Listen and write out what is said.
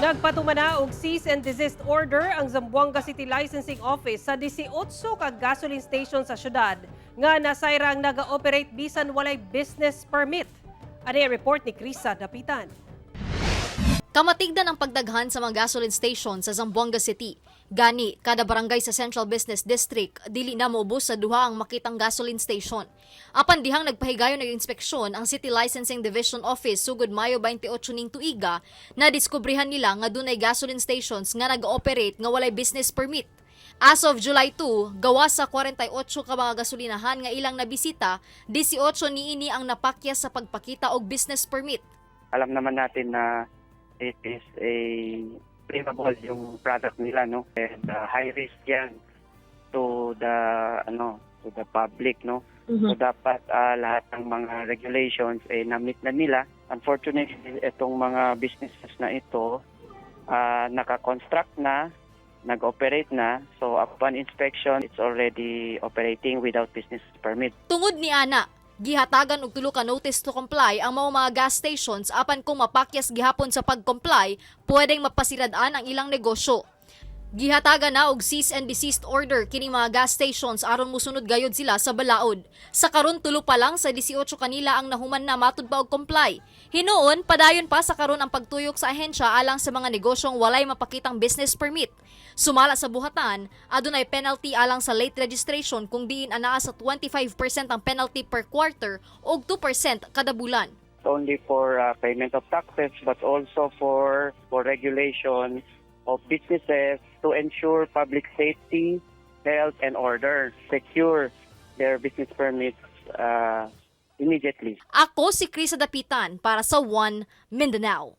Nagpatumana og cease and desist order ang Zamboanga City Licensing Office sa 18 ka gasoline station sa syudad nga nasayrang naga-operate bisan walay business permit. Ano ang report ni Krisa Dapitan? Kamatigdan ang pagdaghan sa mga gasoline station sa Zamboanga City. Gani, kada barangay sa Central Business District, dili na maubos sa duha ang makitang gasoline station. Apan dihang nagpahigayon ng inspeksyon ang City Licensing Division Office sugod Mayo 28 ning tuiga, na diskubrihan nila nga dunay gasoline stations nga nag-ooperate nga walay business permit. As of July 2, gawas sa 48 ka mga gasolinahan nga ilang nabisita, 18 niini ang napakyas sa pagpakita og business permit. Alam naman natin na it is a flammable yung product nila, no, and high risk yan to the public, no. So dapat lahat ng mga regulations na-meet na nila. Unfortunately, itong mga businesses na ito naka-construct na, nag-operate na, so upon inspection it's already operating without business permit. Tungod ni ana, gihatagan og tulo ka notice to comply ang mga gas stations apan kung mapakyas gihapon sa pag-comply, pwedeng mapasirad-an ang ilang negosyo. Gihatagan na og cease and desist order kining mga gas stations aron musunod gayod sila sa balaod. Sa karon tulo pa lang sa 18 kanila ang nahuman na matud pa og comply. Hinuon padayon pa sa karon ang pagtuyok sa ahensya alang sa mga negosyong walay mapakitang business permit. Sumala sa buhatan, adunay penalty alang sa late registration kung diin anaa sa 25% ang penalty per quarter o 2% kada bulan. Only for payment of taxes but also for regulation of businesses to ensure public safety, health, and order. Secure their business permits immediately. Ako si Krisa Dapitan para sa One Mindanao.